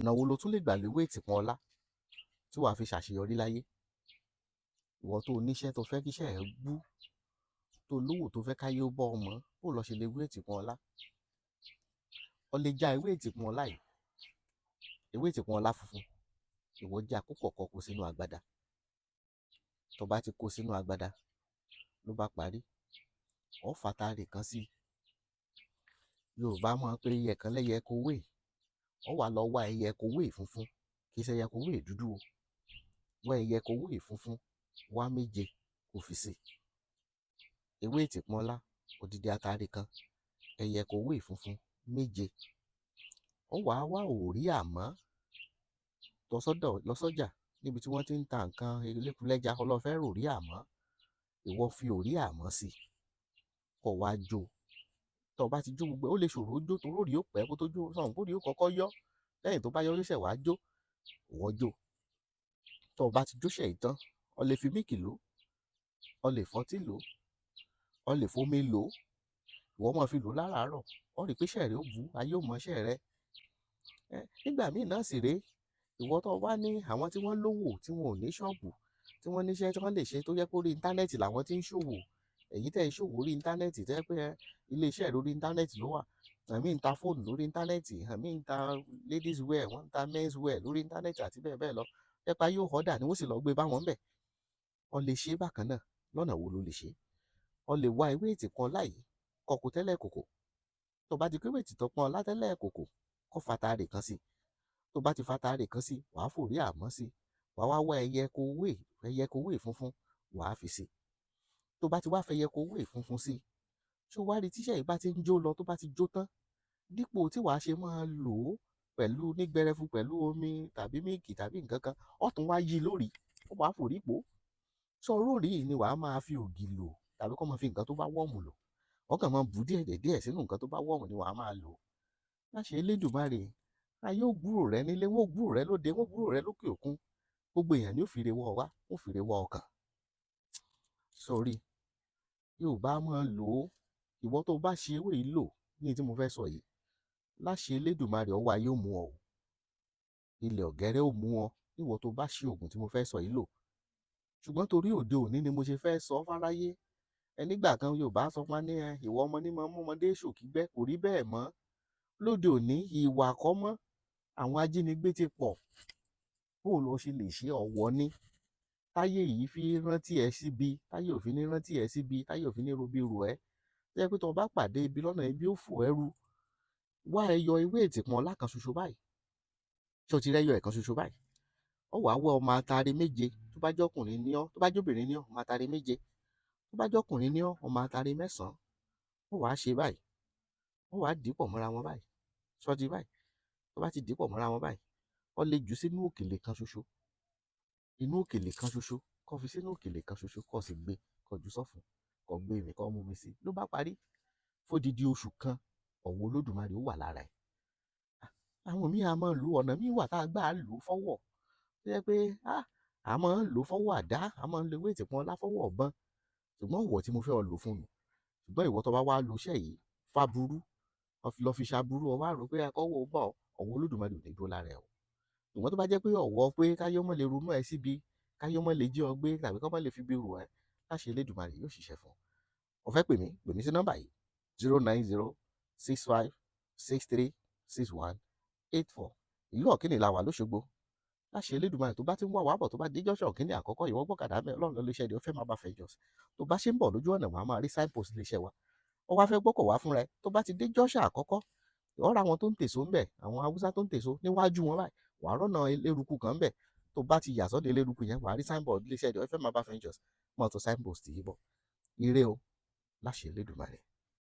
ọ̀nà wo lo tún lè gbà lo ewé ìtìpọ́n ọlá tí wàá fi ṣàṣeyọrí láyé? Ìwọ tó níṣẹ́ tó fẹ́ kíṣẹ́ ẹ̀ gbú, tó lówó tó fẹ́ káyé ó bọ́ ọmọ, bó lọ ṣe lè ewé ìtìpọ́n ọlá? O lè já ewé ìtìpọ́n ọlá yìí, ewé ìtìpọ́n ọlá funfun, ìwọ já púpọ̀ kó sínú agbada. Tó bá ti kó sínú agbada ló bá parí, ó fàtàrì kan sí. Yorùbá máa ń pe ẹyẹ kan lẹ́yẹ kówé, ó wà lọ wá ẹyẹ kówé funfun, kì í ṣe ẹyẹ kówé dúdú o. Wá ẹyẹ kówé funfun, wá méje kó fi sí. Ewé ìtìpọ́n ọlá, odidi atare kan, ẹyẹ kówé funfun méje. Ó wá òrí àmọ́ lọ sọ́jà níbi tí wọ́n ti ń ta nǹkan elékùlẹ́jà, ó lọ fẹ́ ròrí àmọ́, ìwọ fi òrí àmọ́ sí, kó wá jó. Tó bá ti jó gbogbo ó lè ṣòro jó tó lórí ó pẹ́ kó tó jó, sọ̀rọ̀ kó rí ó kọ́kọ́ yọ́, lẹ́yìn tó bá yọ́ ṣẹ̀ wá jó, ìwọ jó. Tó bá ti jó ṣẹ̀ ìtàn, o lè fi míìkì lò, o lè fọtí lò, o lè fomi lò, ìwọ máa fi lò láràárọ̀, ó rí pé ṣẹ̀ rẹ̀ ó bú, ayé ò mọ ṣẹ̀ rẹ̀. Nígbà míì náà sì rèé, ìwọ tó wá ní àwọn tí wọ́n lówó tí wọn ò ní ṣọ́ọ̀bù, tí wọ́n níṣẹ́ tí wọ́n lè ṣe tó jẹ́ pé orí íńtánẹ́ẹ̀tì làwọn tí ń ṣòwò, èyí tẹ́ ń ṣòwò orí íńtánẹ́ẹ̀tì tẹ́ pé iléeṣẹ́ lórí íńtánẹ́ẹ̀tì ló wà, àmì ń ta fóònù lórí íńtánẹ́ẹ̀tì, àmì ń ta ladies wear, wọ́n ń ta men's wear lórí íńtánẹ́ẹ̀tì àti bẹ́ẹ̀ bẹ́ẹ̀ lọ. Ẹ̀pà yóò họ́dà ni wọ́n sì lọ gbé báwọn bẹ̀. O lè ṣe bákan náà. Lọ́nà wo ló lè ṣe? O lè wá ewé ìtìpọ́n ọlá yìí, kó kó tẹ́lẹ̀ kòkò. Tó bá ti kó ewé ìtìpọ́n ọlá tẹ́lẹ̀ kòkò, kó fàtàrì kan sí. Tó bá ti fàtàrì kan sí, wàá fòrí àmọ́ sí, wàá wá ẹyẹ kówé funfun, wàá fi sí. Tó bá ti wá fẹ́ ẹyẹ kówé funfun sí, ṣó wá rí tíṣẹ́ yìí bá ti ń jó lọ, tó bá ti jó tán, dípò tí wàá ṣe máa lò ó pẹ̀lú nígbẹrẹfu pẹ̀lú omi tàbí míìkì tàbí nǹkan kan, ó tún wá yí lórí, ó wàá fòrí pò. Sọ rórí yìí ni wàá máa fi ògì lò tàbí kó máa fi nǹkan tó bá wọ́ọ̀mù lò. Ó kàn máa bù díẹ̀ sínú nǹkan tó bá wọ́ọ̀mù ni wàá máa lò. Láṣẹ Elédùmarè, ayé ò gbúrò rẹ nílé, wọ́n ò gbúrò rẹ lóde, wọ́n ò gbúrò rẹ lókè òkun. Gbogbo èèyàn ni ó fi re wọ́ wá, ó fi re wọ́ ọkàn. Sórí, Yorùbá máa lò ó. Ìwọ tó bá ṣe ewé yìí lò ní tí mo fẹ́ sọ yìí, láṣẹ Elédùmarè ọwọ́ ayé ò mú ọ o. Ilẹ̀ ọ̀gẹ́rẹ́ ò mú ọ níwọ tó bá ṣe oògùn tí mo fẹ́ sọ yìí lò. Ṣùgbọ́n torí òde òní ni mo ṣe fẹ́ sọ fáráyé. Nígbà kan Yorùbá sọ fún wa ní ìwọ ọmọ ní máa mú ọmọdé ṣòkígbẹ́, kò rí bẹ́ẹ̀ mọ́. Lóde òní ìwà kọ́ mọ́, àwọn ajínigbé ti pọ̀. Bó lọ ṣe lè ṣe ọ̀wọ́ ní táyé yìí fi rántí ẹ síbi, táyé òfin ní rántí ẹ síbi, táyé òfin ní robi ru ẹ. Jẹ́ pé tó bá pàdé ibi lọ́nà ibi ó fò ẹrú, wá ẹyọ ewé ìtìpọ́n ọlá kan ṣoṣo báyìí. Ṣé o ti rẹ́yọ ẹ̀kan ṣoṣo báyìí? Ó wàá wá ọmọ atare méje, tó bá jọ́kùnrin ní ọ́, tó bá jóbìnrin ní ọ́, ọmọ atare méje, tó bá jọ́kùnrin ní ọ́, ọmọ atare mẹ́sàn-án. Ó wàá ṣe báyìí, ó wàá dìpọ̀ mọ́ra wọn báyìí. Sọ́jí báyìí, tó bá ti dìpọ̀ mọ́ra wọn báyìí, ó lè jù sínú òkèlè kan ṣoṣo. Inú òkèlè kan ṣoṣo, kó fi sínú òkèlè kan ṣoṣo, kó sì gbé, kó jù sọ́fun, kó gbé mi, kó mú mi sí. Ló bá parí. Fódìdí oṣù kan, ọ̀wọ̀ Olódùmarè ó wà lára ẹ̀. Àwọn míì a máa lò ọ̀nà míì wà tá a gbà lò fọ́wọ́. Tó jẹ́ pé a máa ń lò fọ́wọ́ àdá, a máa ń lo ewé ìtìpọ́n ọlá fọ́wọ́ ọ̀bọn. Ṣùgbọ́n ìwọ tí mo fẹ́ lò fún mi. Ṣùgbọ́n ìwọ tó bá wá lo iṣẹ́ yìí fáburú, lọ fi ṣaburú, ọ wá rò pé akọ́wọ́ bọ̀, ọ̀wọ̀ Olódùmarè ò ní dúró lára ẹ̀ o. Ṣùgbọ́n tó bá jẹ́ pé ọ̀wọ́ pé káyọ́ mọ́ lè ronú ẹ síbi, káyọ́ mọ́ lè jí ọ gbé tàbí kọ́ mọ́ lè fi bí ru ẹ, láṣẹ Elédùmarè yóò ṣiṣẹ́ fún ọ. Ó fẹ́ pè mí sí nọ́mbà yìí 09065636184. Ìlú Ọ̀kíní la wà lóṣogbo. Láṣẹ Elédùmarè tó bá ti ń wá wá bọ̀ tó bá dé jọ́ṣọ̀ Ọ̀kíní àkọ́kọ́, ìwọ gbọ́kadà mẹ́ Ọlọ́run ló iṣẹ́ ni ó fẹ́ máa bá fẹ́ jọ́s. Tó bá ṣe ń bọ̀ lójú ọ̀nà wàá máa rí signpost ilé iṣẹ́ wa. Ó wá fẹ́ gbọ́kọ̀ wá fúnra ẹ. Tó bá ti dé jọ́ṣọ̀ àkọ́kọ́, ọ̀rọ̀ àwọn tó ń tèso ń bẹ̀, àwọn Haúsá tó ń tèso níwájú wọn báyìí, wàá rọ́nà eléruku kan bẹ̀. Tó bá ti yà sọ́dọ̀ eléruku yẹn, wàá rí signboard ilé iṣẹ́ ni ó fẹ́ máa bá fẹ́ jọ́s. Mọ̀ tó signpost yìí bọ̀. Ire o, láṣẹ Elédùmarè.